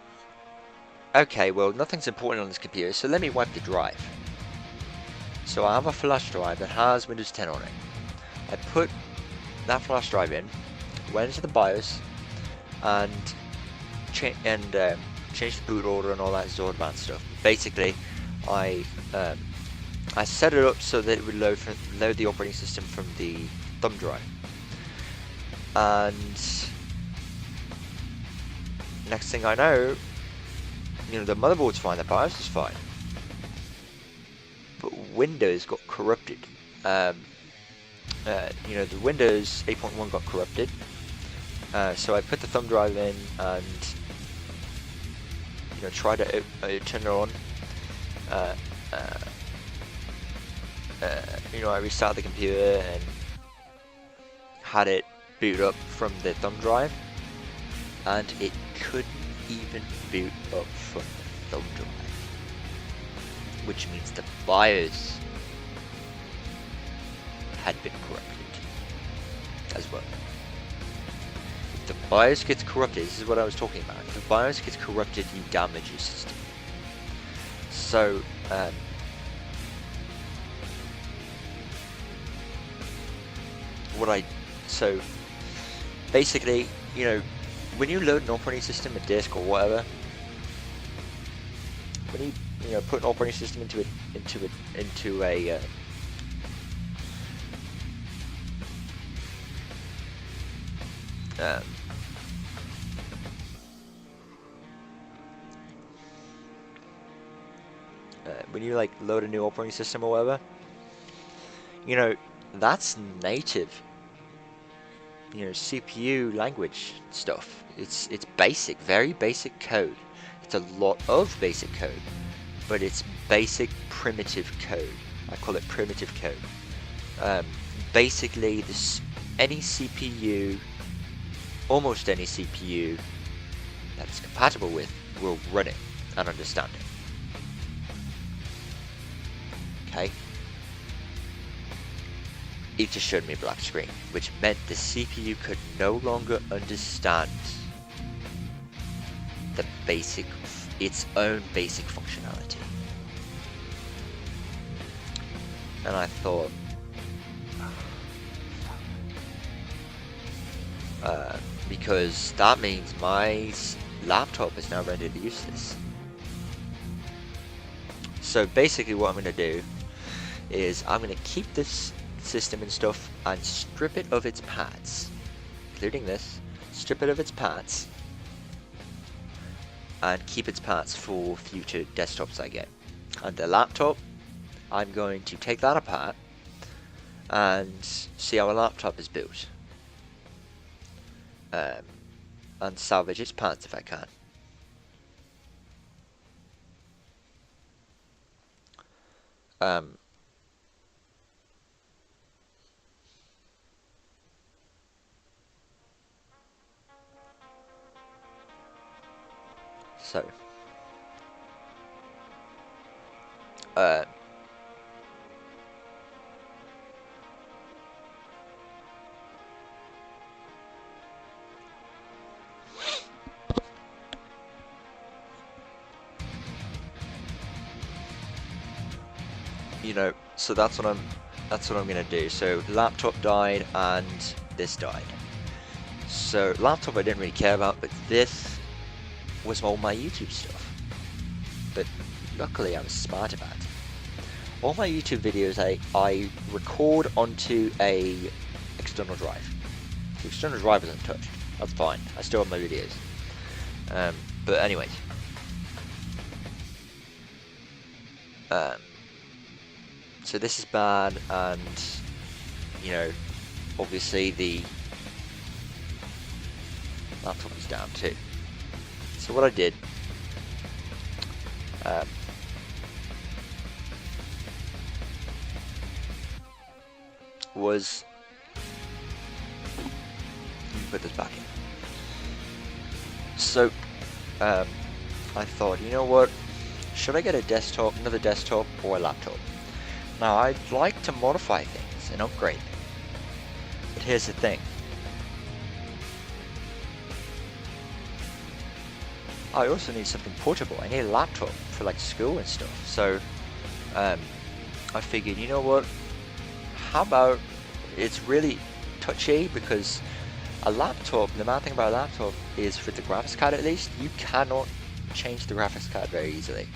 okay, well, nothing's important on this computer, so let me wipe the drive. So I have a flash drive that has Windows 10 on it. I put that flash drive in, went into the BIOS, and changed the boot order and all that sort of advanced stuff. Basically, I set it up so that it would load the operating system from the thumb drive. And next thing I know, the motherboard's fine, the BIOS is fine, but Windows got corrupted. The Windows 8.1 got corrupted. So I put the thumb drive in and try to turn it on. I restarted the computer and had it boot up from the thumb drive, and it couldn't even boot up from the thumb drive, which means the BIOS had been corrupted as well. If the BIOS gets corrupted, this is what I was talking about. If the BIOS gets corrupted, you damage your system. So, basically, when you load an operating system, a disk or whatever, when you put an operating system into a when you load a new operating system or whatever, that's native CPU language stuff. It's basic, very basic code. It's a lot of basic code, but it's basic primitive code. I call it primitive code. Basically, any CPU, almost any CPU that it's compatible with, will run it and understand it. Okay? It just showed me a black screen, which meant the CPU could no longer understand its own basic functionality. And I thought, because that means laptop is now ready to use this. So basically what I'm going to do is I'm going to keep this system and stuff and strip it of its parts, including this, strip it of its parts, and keep its parts for future desktops I get. And the laptop, I'm going to take that apart and see how a laptop is built, and salvage its parts if I can. So you know, so that's what I'm gonna do. So laptop died and this died. So laptop I didn't really care about, but this was all my YouTube stuff. But luckily I was smart about it. All my YouTube videos I record onto a external drive. The external drive isn't touched. That's fine. I still have my videos. But anyways. So this is bad, and you know, obviously the laptop is down too. So what I did, was put this back in. So I thought, you know what, should I get a desktop, another desktop, or a laptop? Now I'd like to modify things and upgrade, but here's the thing. I also need something portable. I need a laptop for like school and stuff. So I figured, you know what, how about, it's really touchy because a laptop, the bad thing about a laptop is for the graphics card at least, you cannot change the graphics card very easily.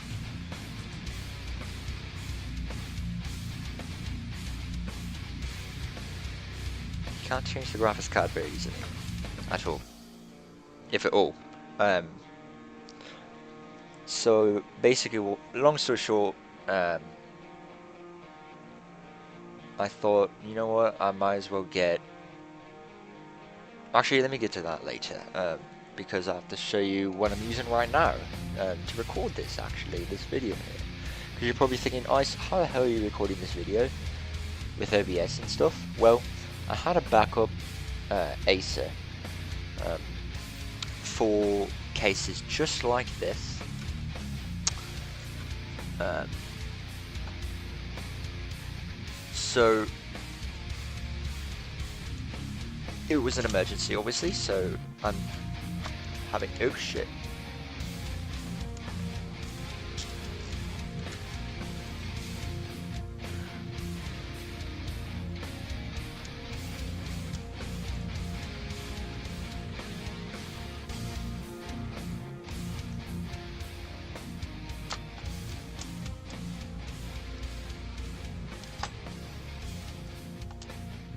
You can't change the graphics card very easily. At all. If at all. So basically, long story short, I thought, you know what, I might as well get... Actually, let me get to that later, because I have to show you what I'm using right now to record this, actually, this video here. Because you're probably thinking, Ice, how the hell are you recording this video with OBS and stuff? Well, I had a backup Acer for cases just like this. So it was an emergency, obviously, so I'm having, oh shit.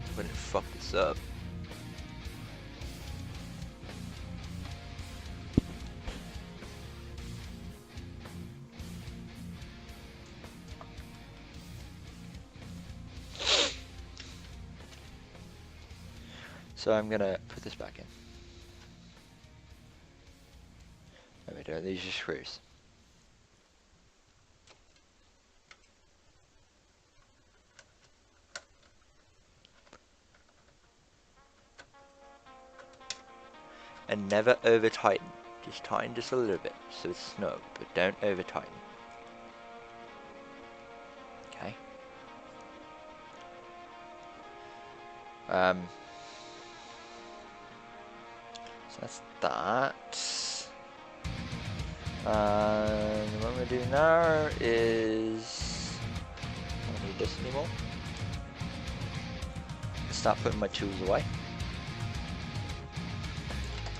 I'm gonna fuck this up. So I'm gonna put this back in. There we go, these are screws. And never over tighten. Just tighten just a little bit so it's snug, but don't over tighten. Okay. So that's that. And what I'm going to do now is, I don't need this anymore. Start putting my tools away.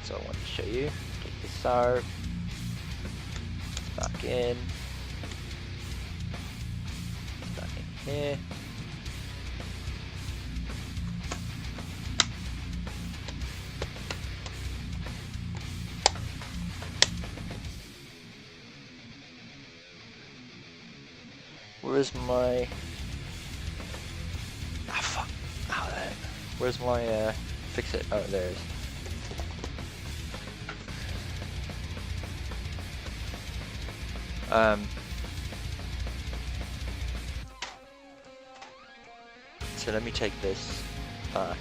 So I want to show you, take this out. Back in. Back in here. Where's my... Ah, fuck. Oh, there. Where's my, fix it? Oh, there it is. So let me take this back.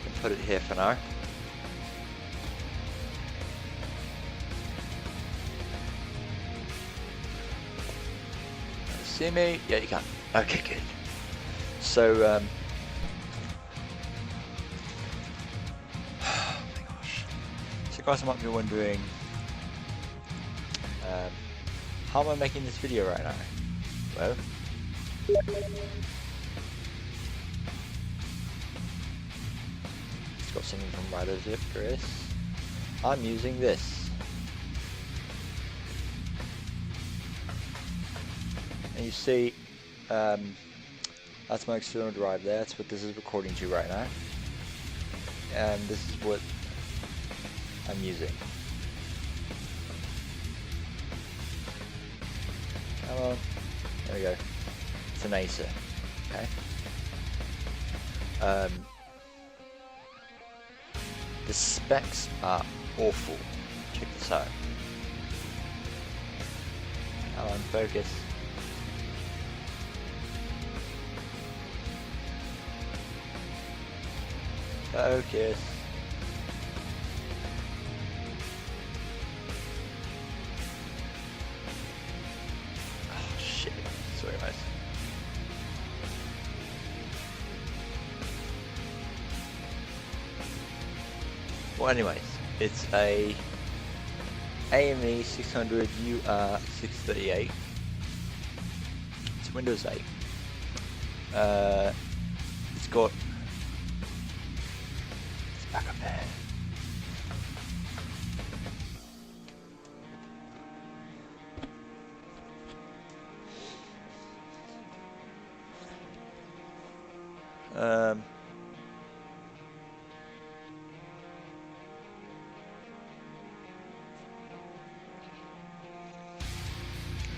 And put it here for now. See me? Yeah, you can. Okay, good. So, oh my gosh. So guys, I might be wondering, how am I making this video right now? Well, it's got something from Writers if Chris. I'm using this. And you see, that's my external drive there, that's what this is recording to right now. And this is what I'm using. Come on, there we go. It's an Acer, okay? The specs are awful. Check this out. Come on, focus. Focus. Oh shit. Sorry guys. Well anyways, it's a AME 600 UR638. It's Windows 8. It's got back up there.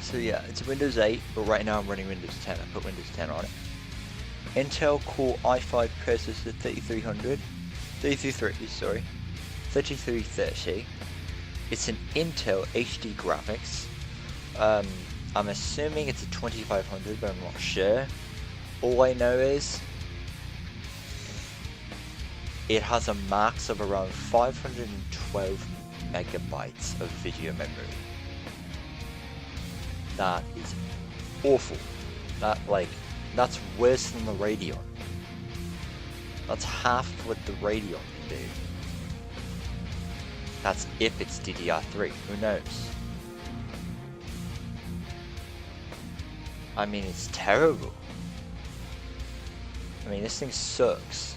So yeah, it's Windows 8, but right now I'm running Windows 10. I put Windows 10 on it. Intel Core i5 processor 3330. It's an Intel HD graphics. I'm assuming it's a 2500, but I'm not sure. All I know is it has a max of around 512 megabytes of video memory. That is awful. That's worse than the Radeon. That's half what the Radeon can do. That's if it's DDR3, who knows? I mean, it's terrible. I mean, this thing sucks.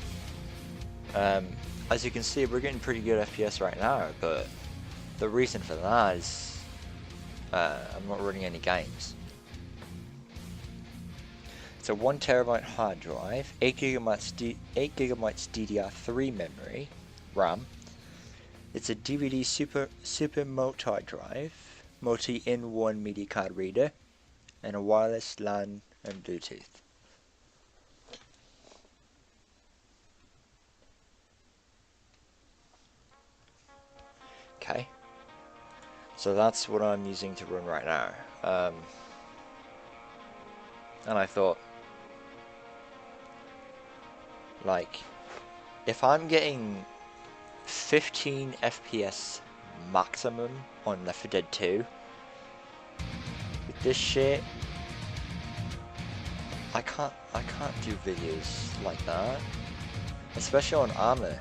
As you can see, we're getting pretty good FPS right now, but the reason for that is I'm not running any games. It's a 1TB hard drive, 8GB DDR3 memory, RAM. It's a DVD super multi-drive, multi-in-1 media card reader, and a wireless LAN and Bluetooth. Okay, so that's what I'm using to run right now. And I thought, like, if I'm getting 15 FPS maximum on Left 4 Dead 2 with this shit, I can't do videos like that, especially on Armor,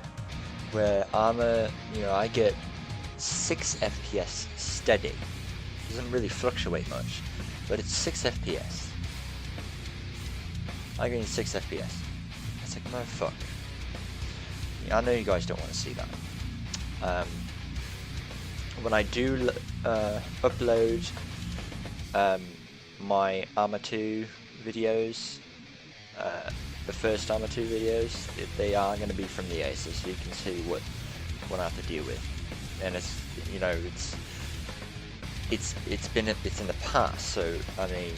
where Armor, you know, I get 6 FPS steady. It doesn't really fluctuate much, but it's 6 FPS. I'm getting 6 FPS. It's like, motherfucker. I know you guys don't want to see that. When I do upload my Arma 2 videos, the first Arma 2 videos, they are going to be from the Aces, so you can see what I have to deal with. And it's, you know, it's in the past, so I mean,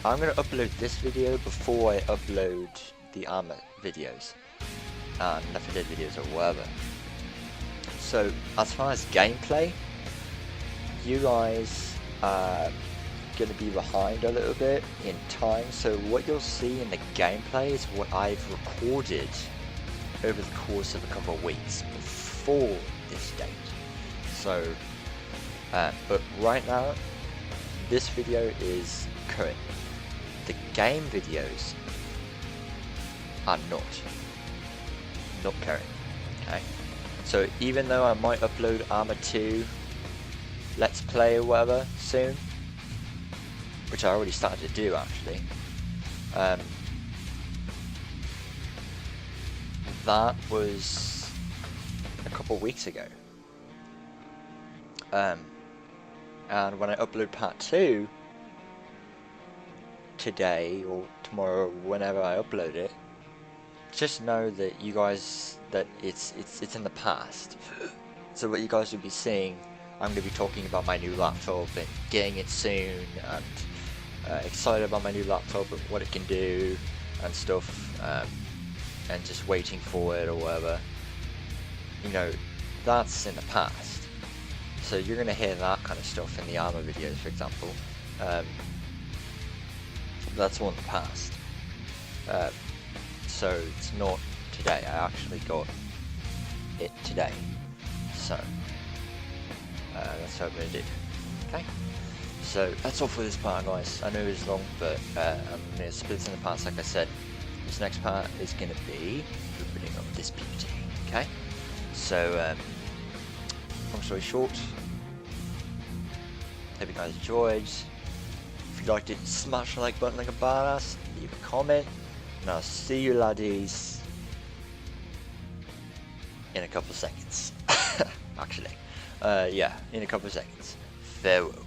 I'm going to upload this video before I upload the Arma videos, Left 4 Dead videos or whatever. So as far as gameplay, you guys are going to be behind a little bit in time, so what you'll see in the gameplay is what I've recorded over the course of a couple of weeks before this date. So but right now this video is current. The game videos are not current. Okay, so even though I might upload Arma 2 Let's Play or whatever soon, which I already started to do actually, that was a couple of weeks ago. And when I upload part 2 today or tomorrow, or whenever I upload it, just know that you guys, that it's in the past. So what you guys will be seeing, I'm going to be talking about my new laptop and getting it soon, and excited about my new laptop and what it can do and stuff, and just waiting for it or whatever. You know, that's in the past. So you're going to hear that kind of stuff in the Arma videos, for example. That's all in the past. So it's not today. I actually got it today. So that's what I'm going to do. Okay. So that's all for this part, guys. I know it's long, but I'm going to split it in the parts, like I said. This next part is going to be opening up this PPT. Okay. So long story short, hope you guys enjoyed. If you liked it, smash the like button like a badass, leave a comment, and I'll see you laddies in a couple seconds. Actually, yeah, in a couple seconds. Farewell.